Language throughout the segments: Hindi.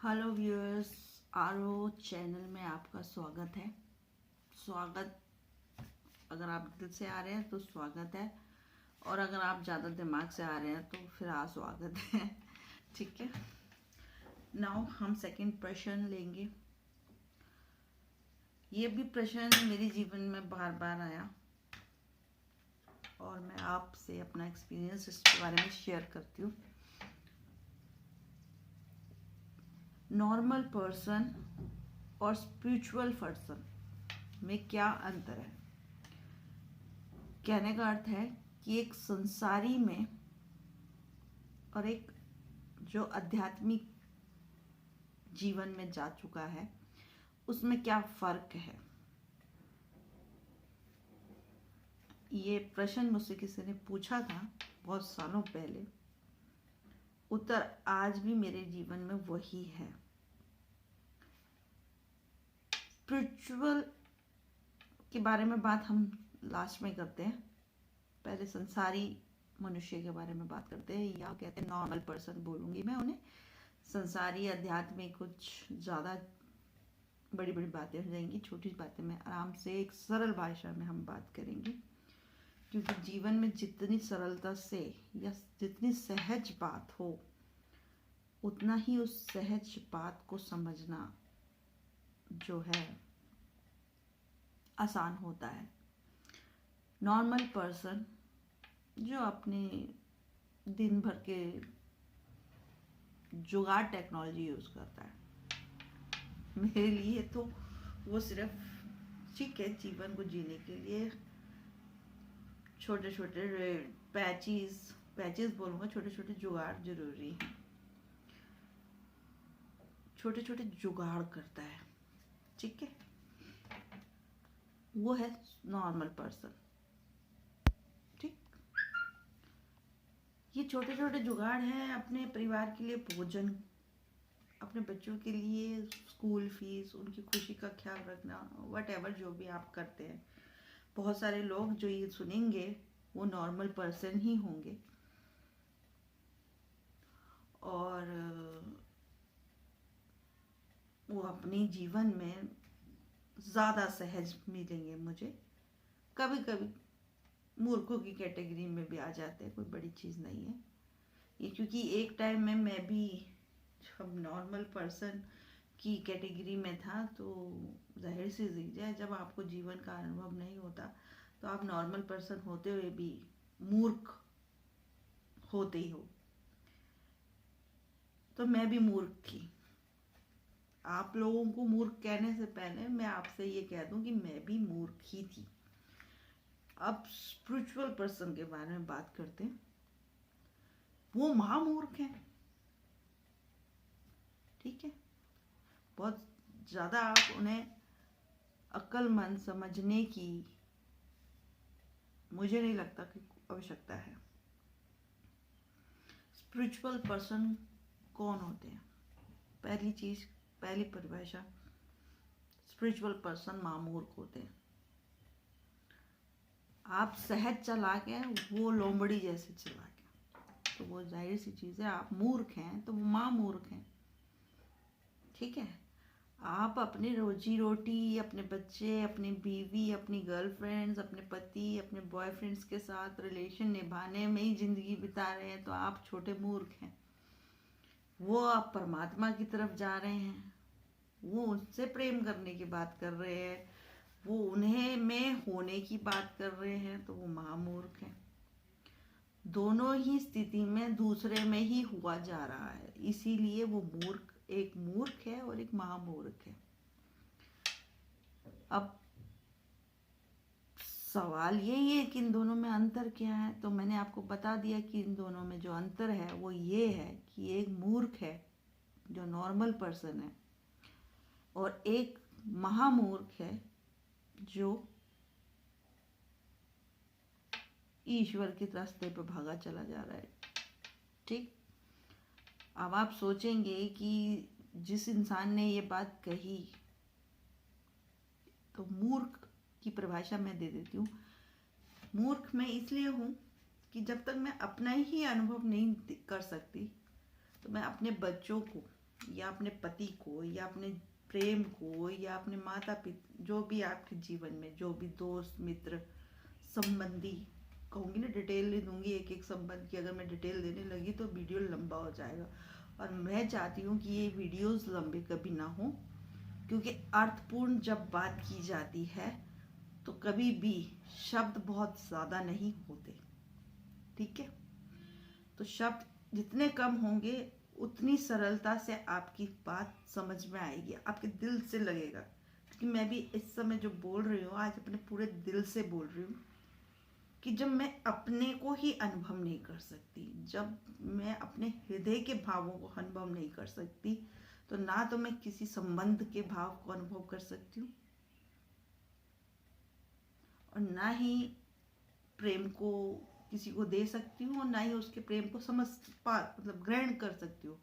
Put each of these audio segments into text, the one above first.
हेलो व्यूअर्स, आरओ चैनल में आपका स्वागत है। स्वागत अगर आप दिल से आ रहे हैं तो स्वागत है, और अगर आप ज़्यादा दिमाग से आ रहे हैं तो फिर स्वागत है। ठीक है, नाउ हम सेकंड प्रश्न लेंगे। ये भी प्रश्न मेरे जीवन में बार बार आया और मैं आपसे अपना एक्सपीरियंस इसके बारे में शेयर करती हूँ। नॉर्मल पर्सन और स्पिरिचुअल पर्सन में क्या अंतर है? कहने का अर्थ है कि एक संसारी में और एक जो आध्यात्मिक जीवन में जा चुका है उसमें क्या फर्क है। ये प्रश्न मुझसे किसी ने पूछा था बहुत सालों पहले। उत्तर आज भी मेरे जीवन में वही है। स्पिरिचुअल के बारे में बात हम लास्ट में करते हैं, पहले संसारी मनुष्य के बारे में बात करते हैं, या कहते हैं नॉर्मल पर्सन बोलूँगी मैं उन्हें। संसारी आध्यात्मिक कुछ ज़्यादा बड़ी बड़ी बातें हो जाएंगी, छोटी बातें में आराम से एक सरल भाषा में हम बात करेंगे, क्योंकि जीवन में जितनी सरलता से या जितनी सहज बात हो उतना ही उस सहज बात को समझना जो है आसान होता है। नॉर्मल पर्सन जो अपने दिन भर के जुगाड़ टेक्नोलॉजी यूज़ करता है, मेरे लिए तो वो सिर्फ ठीक है, जीवन को जीने के लिए छोटे छोटे पैचेस बोलूँगा, छोटे छोटे जुगाड़ जरूरी हैं। छोटे छोटे जुगाड़ करता है, ठीक है, वो है नॉर्मल पर्सन। ठीक, ये छोटे छोटे जुगाड़ हैं अपने परिवार के लिए भोजन, अपने बच्चों के लिए स्कूल फीस, उनकी खुशी का ख्याल रखना, वट जो भी आप करते हैं। बहुत सारे लोग जो ये सुनेंगे वो नॉर्मल पर्सन ही होंगे और वो अपने जीवन में ज़्यादा सहज मिलेंगे मुझे। कभी कभी मूर्खों की कैटेगरी में भी आ जाते हैं, कोई बड़ी चीज़ नहीं है ये, क्योंकि एक टाइम में मैं भी जब नॉर्मल पर्सन की कैटेगरी में था तो जाहिर सी चीज़ है, जब आपको जीवन का अनुभव नहीं होता तो आप नॉर्मल पर्सन होते हुए भी मूर्ख होते ही हो। तो मैं भी मूर्ख थी। आप लोगों को मूर्ख कहने से पहले मैं आपसे ये कह दूं कि मैं भी मूर्ख ही थी। अब स्पिरिचुअल पर्सन के बारे में बात करते हैं। वो महामूर्ख हैं, ठीक है, बहुत ज़्यादा आप उन्हें अक्लमंद समझने की मुझे नहीं लगता कि आवश्यकता है। स्पिरिचुअल पर्सन कौन होते हैं? पहली चीज़, पहली परिभाषा, स्पिरिचुअल पर्सन महामूर्ख होते हैं। आप सहज चला के, वो लोमड़ी जैसे चला के, तो वो जाहिर सी चीज़ है, आप मूर्ख हैं तो वो महामूर्ख हैं, ठीक है। आप अपनी रोजी रोटी, अपने बच्चे, अपनी बीवी, अपनी गर्लफ्रेंड्स, अपने पति, अपने बॉयफ्रेंड्स के साथ रिलेशन निभाने में ही ज़िंदगी बिता रहे हैं तो आप छोटे मूर्ख हैं। वो आप परमात्मा की तरफ जा रहे हैं, वो उनसे प्रेम करने की बात कर रहे हैं, वो उन्हें में होने की बात कर रहे हैं, तो वो महामूर्ख हैं। दोनों ही स्थिति में दूसरे में ही हुआ जा रहा है, इसीलिए वो मूर्ख, एक मूर्ख है और एक महामूर्ख है। अब सवाल यही है कि इन दोनों में अंतर क्या है, तो मैंने आपको बता दिया कि इन दोनों में जो अंतर है वो ये है कि एक मूर्ख है जो नॉर्मल पर्सन है, और एक महामूर्ख है जो ईश्वर के रास्ते पर भागा चला जा रहा है। ठीक, अब आप सोचेंगे कि जिस इंसान ने ये बात कही, तो मूर्ख की परिभाषा मैं दे देती हूँ। मूर्ख मैं इसलिए हूँ कि जब तक मैं अपना ही अनुभव नहीं कर सकती तो मैं अपने बच्चों को या अपने पति को या अपने प्रेम को या अपने माता पिता, जो भी आपके जीवन में जो भी दोस्त मित्र संबंधी, कहूँगी ना, डिटेल नहीं दूंगी एक एक संबंध की, अगर मैं डिटेल देने लगी तो वीडियो लंबा हो जाएगा। और मैं चाहती हूँ कि ये वीडियोस लंबे कभी ना हो, क्योंकि अर्थपूर्ण जब बात की जाती है तो कभी भी शब्द बहुत ज़्यादा नहीं होते, ठीक है। तो शब्द जितने कम होंगे उतनी सरलता से आपकी बात समझ में आएगी, आपके दिल से लगेगा। क्योंकि मैं भी इस समय जो बोल रही हूँ आज अपने पूरे दिल से बोल रही हूँ, कि जब मैं अपने को ही अनुभव नहीं कर सकती, जब मैं अपने हृदय के भावों को अनुभव नहीं कर सकती, तो ना तो मैं किसी संबंध के भाव को अनुभव कर सकती हूँ और ना ही प्रेम को किसी को दे सकती हूँ, और ना ही उसके प्रेम को मतलब ग्रहण कर सकती हूँ।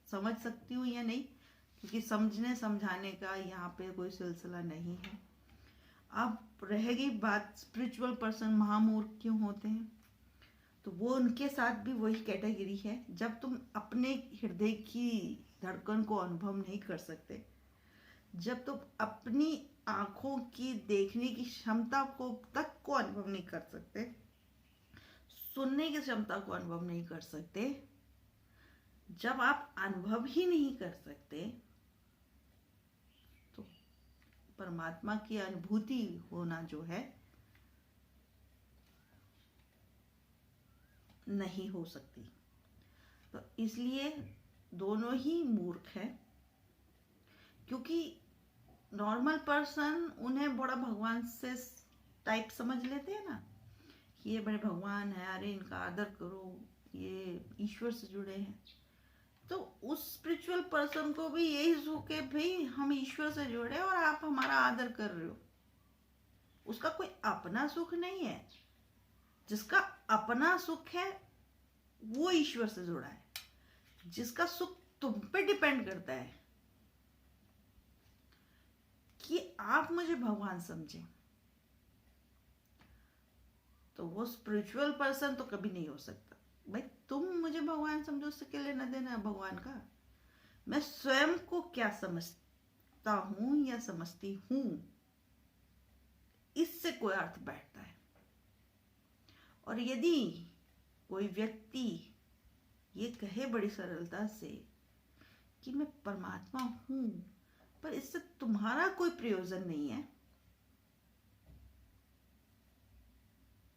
समझ सकती हूँ या नहीं, क्योंकि समझने समझाने का यहाँ पे कोई सिलसिला नहीं है। अब रहेगी बात स्पिरिचुअल पर्सन महामूर्ख क्यों होते हैं, तो वो उनके साथ भी वही कैटेगरी है। जब तुम अपने हृदय की धड़कन को अनुभव नहीं कर सकते, जब तुम अपनी आंखों की देखने की क्षमता को तक को अनुभव नहीं कर सकते, सुनने की क्षमता को अनुभव नहीं कर सकते, जब आप अनुभव ही नहीं कर सकते, तो परमात्मा की अनुभूति होना जो है नहीं हो सकती। तो इसलिए दोनों ही मूर्ख हैं, क्योंकि नॉर्मल पर्सन उन्हें बड़ा भगवान से टाइप समझ लेते हैं ना, कि ये बड़े भगवान है, अरे इनका आदर करो, ये ईश्वर से जुड़े हैं। तो उस स्पिरिचुअल पर्सन को भी यही सुख है, भाई हम ईश्वर से जुड़े और आप हमारा आदर कर रहे हो। उसका कोई अपना सुख नहीं है। जिसका अपना सुख है वो ईश्वर से जुड़ा है। जिसका सुख तुम पे डिपेंड करता है कि आप मुझे भगवान समझे, तो वो स्पिरिचुअल पर्सन तो कभी नहीं हो सकता। भाई तुम मुझे भगवान समझो, उससे क्या लेना देना है भगवान का। मैं स्वयं को क्या समझता हूं या समझती हूं, इससे कोई अर्थ बैठता है। और यदि कोई व्यक्ति ये कहे बड़ी सरलता से कि मैं परमात्मा हूं, पर इससे तुम्हारा कोई प्रयोजन नहीं है,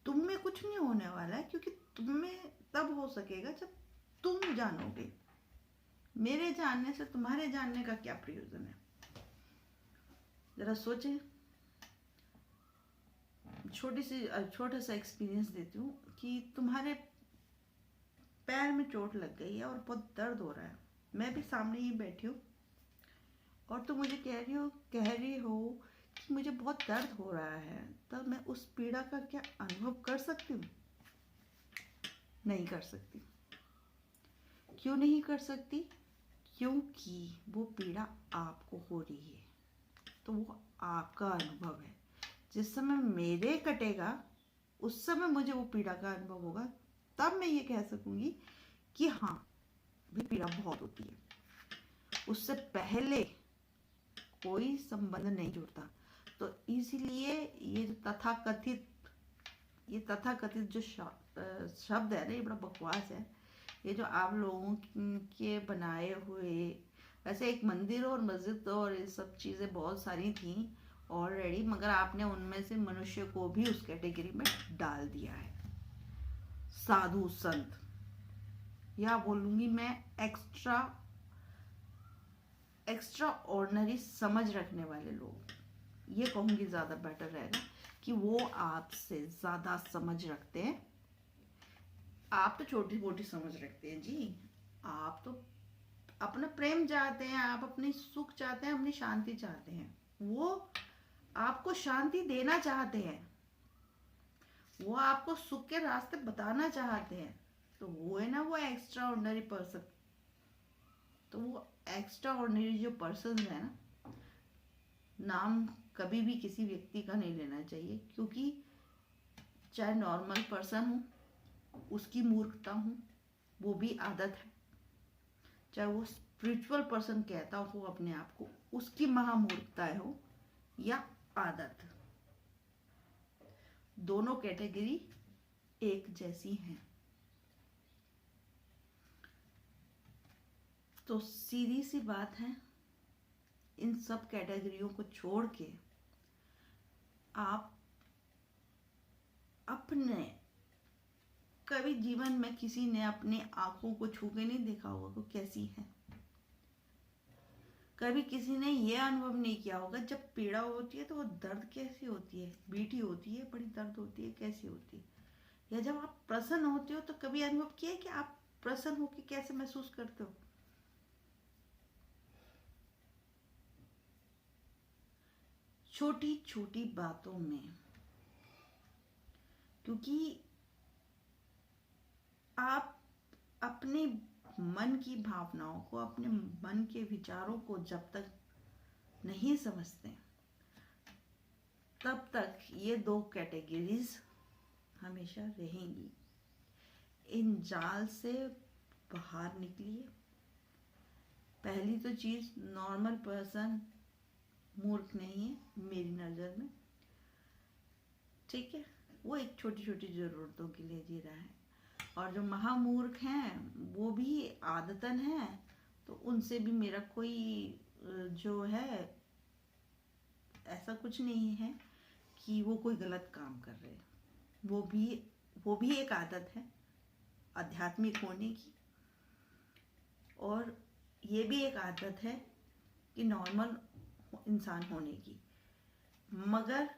तुम में कुछ नहीं होने वाला है, क्योंकि तुम में तब हो सकेगा जब तुम जानोगे। मेरे जानने से तुम्हारे जानने का क्या प्रयोजन है। जरा सोचे। छोटा सा एक्सपीरियंस देती हूँ कि तुम्हारे पैर में चोट लग गई है और बहुत दर्द हो रहा है, मैं भी सामने ही बैठी हूँ और तुम मुझे कह रही हो कि मुझे बहुत दर्द हो रहा है, तब मैं उस पीड़ा का क्या अनुभव कर सकती हूँ? नहीं कर सकती। क्यों नहीं कर सकती? क्योंकि वो पीड़ा आपको हो रही है, तो वो आपका अनुभव है। जिस समय मेरे कटेगा उस समय मुझे वो पीड़ा का अनुभव होगा, तब मैं ये कह सकूंगी कि हाँ भी पीड़ा बहुत होती है। उससे पहले कोई संबंध नहीं जुड़ता। तो इसीलिए ये तथाकथित जो शब्द है ना, ये बड़ा बकवास है। ये जो आप लोगों के बनाए हुए, वैसे एक मंदिर और मस्जिद और ये सब चीज़ें बहुत सारी थी ऑलरेडी, मगर आपने उनमें से मनुष्य को भी उस कैटेगरी में डाल दिया है। साधु संत, या बोलूंगी मैं एक्स्ट्रा ऑर्डिनरी समझ रखने वाले लोग, ये कहूंगी ज़्यादा बेटर रहेगा, कि वो आपसे ज़्यादा समझ रखते हैं। आप तो छोटी मोटी समझ रखते हैं जी, आप तो अपना प्रेम चाहते हैं, आप अपनी सुख चाहते हैं, अपनी शांति चाहते हैं। वो आपको शांति देना चाहते हैं, वो आपको सुख के रास्ते बताना चाहते हैं। तो वो है ना वो एक्स्ट्रा ऑर्डिनरी पर्सन। तो वो एक्स्ट्रा ऑर्डिनरी जो पर्सन है ना, नाम कभी भी किसी व्यक्ति का नहीं लेना चाहिए, क्योंकि चाहे नॉर्मल पर्सन हो उसकी मूर्खता हो वो भी आदत है, चाहे वो स्पिरिचुअल पर्सन कहता हो अपने आप को, उसकी महामूर्खता हो या आदत, दोनों कैटेगरी एक जैसी हैं। तो सीधी सी बात है, इन सब कैटेगरियों को छोड़ के आप अपने, कभी जीवन में किसी ने अपनी आंखों को छू के नहीं देखा होगा वो कैसी है। कभी किसी ने ये अनुभव नहीं किया होगा जब पीड़ा होती है तो वो दर्द कैसी होती है, मीठी होती है, बड़ी दर्द होती है, कैसी होती है। या जब आप प्रसन्न होते हो तो कभी अनुभव किया है कि आप प्रसन्न होकर कैसे महसूस करते हो। छोटी छोटी बातों में, क्योंकि आप अपने मन की भावनाओं को, अपने मन के विचारों को जब तक नहीं समझते तब तक ये दो कैटेगरीज हमेशा रहेंगी। इन जाल से बाहर निकलिए। पहली तो चीज, नॉर्मल पर्सन मूर्ख नहीं है मेरी नज़र में, ठीक है, वो एक छोटी छोटी ज़रूरतों के लिए जी रहा है। और जो महामूर्ख हैं वो भी आदतन है, तो उनसे भी मेरा कोई जो है ऐसा कुछ नहीं है कि वो कोई गलत काम कर रहे हैं। वो भी एक आदत है आध्यात्मिक होने की, और ये भी एक आदत है कि नॉर्मल इंसान होने की। मगर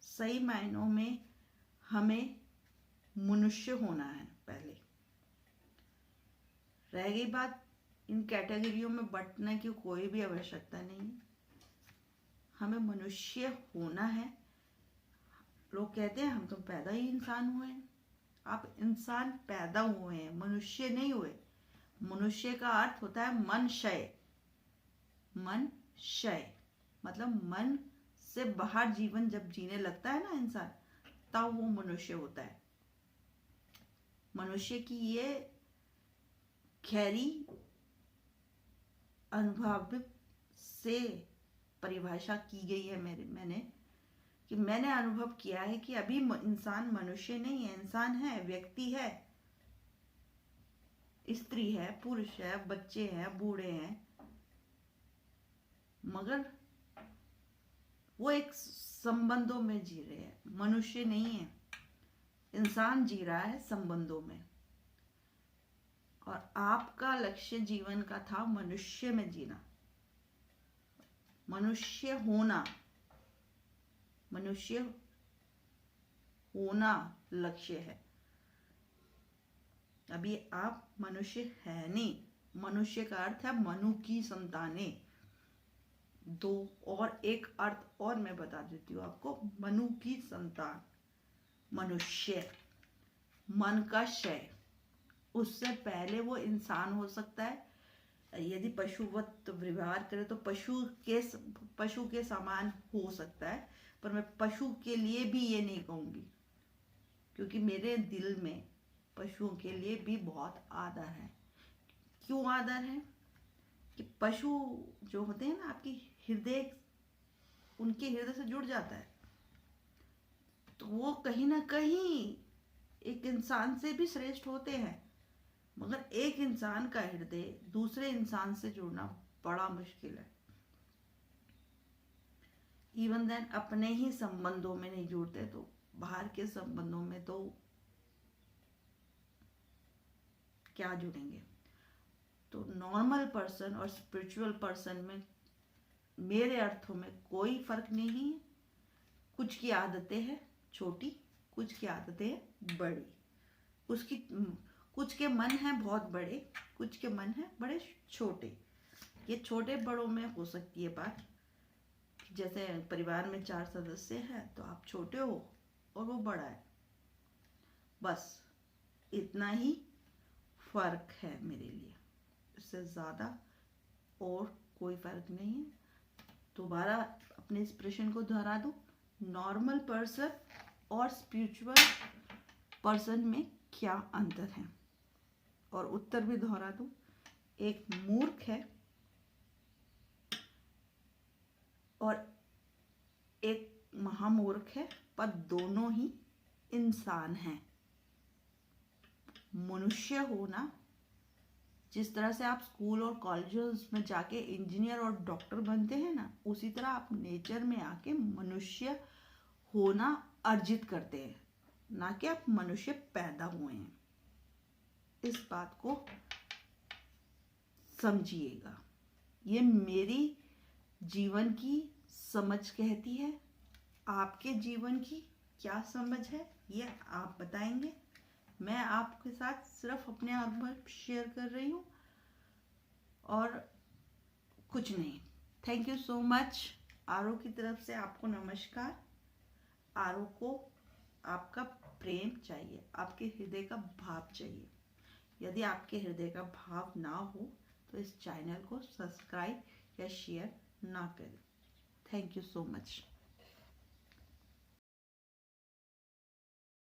सही मायनों में हमें मनुष्य होना है पहले। रह गई बात, इन कैटेगरियों में बंटने की कोई भी आवश्यकता नहीं, हमें मनुष्य होना है। लोग कहते हैं हम तो पैदा ही इंसान हुए हैं। आप इंसान पैदा हुए हैं, मनुष्य नहीं हुए। मनुष्य का अर्थ होता है मन क्षय। मन क्षय मतलब मन से बाहर जीवन जब जीने लगता है ना इंसान, तब वो मनुष्य होता है। मनुष्य की ये गहरी अनुभव से परिभाषा की गई है मैंने अनुभव किया है कि अभी इंसान मनुष्य नहीं है, इंसान है, व्यक्ति है, स्त्री है, पुरुष है, बच्चे हैं, बूढ़े हैं, मगर वो एक संबंधों में जी रहे हैं, मनुष्य नहीं है। इंसान जी रहा है संबंधों में, और आपका लक्ष्य जीवन का था मनुष्य में जीना, मनुष्य होना लक्ष्य है। अभी आप मनुष्य है नहीं। मनुष्य का अर्थ है मनु की संतानें। दो और एक अर्थ और मैं बता देती हूँ आपको। मनु की संतान मनुष्य, मन का क्षय, उससे पहले वो इंसान हो सकता है। यदि पशुवत व्यवहार करे तो पशु के समान हो सकता है, पर मैं पशु के लिए भी ये नहीं कहूंगी, क्योंकि मेरे दिल में पशुओं के लिए भी बहुत आदर है। क्यों आदर है? कि पशु जो होते हैं ना, आपकी हृदय, उनके हृदय से जुड़ जाता है, तो वो कहीं ना कहीं एक इंसान से भी श्रेष्ठ होते हैं। मगर एक इंसान का हृदय दूसरे इंसान से जुड़ना बड़ा मुश्किल है। इवन देन अपने ही संबंधों में नहीं जुड़ते, तो बाहर के संबंधों में तो क्या जुड़ेंगे। तो नॉर्मल पर्सन और स्पिरिचुअल पर्सन में मेरे अर्थों में कोई फर्क नहीं है। कुछ की आदतें हैं छोटी, कुछ की आदतें हैं बड़ी। कुछ के मन हैं बहुत बड़े, कुछ के मन हैं बड़े छोटे। ये छोटे बड़ों में हो सकती है बात, जैसे परिवार में 4 सदस्य हैं तो आप छोटे हो और वो बड़ा है, बस इतना ही फर्क है मेरे लिए, इससे ज़्यादा और कोई फर्क नहीं है। दोबारा अपने इस प्रश्न को दोहरा दूं, नॉर्मल पर्सन और स्पिरिचुअल पर्सन में क्या अंतर है, और उत्तर भी दोहरा दूं, एक मूर्ख है और एक महामूर्ख है, पर दोनों ही इंसान हैं। मनुष्य होना, जिस तरह से आप स्कूल और कॉलेजेस में जाके इंजीनियर और डॉक्टर बनते हैं ना, उसी तरह आप नेचर में आके मनुष्य होना अर्जित करते हैं, ना कि आप मनुष्य पैदा हुए हैं। इस बात को समझिएगा। ये मेरी जीवन की समझ कहती है। आपके जीवन की क्या समझ है ये आप बताएंगे। मैं आपके साथ सिर्फ अपने अनुभव शेयर कर रही हूँ और कुछ नहीं। Thank you so much. आरो की तरफ से आपको नमस्कार। आरो को आपका प्रेम चाहिए, आपके हृदय का भाव चाहिए। यदि आपके हृदय का भाव ना हो तो इस चैनल को सब्सक्राइब या शेयर ना करें। Thank you so much.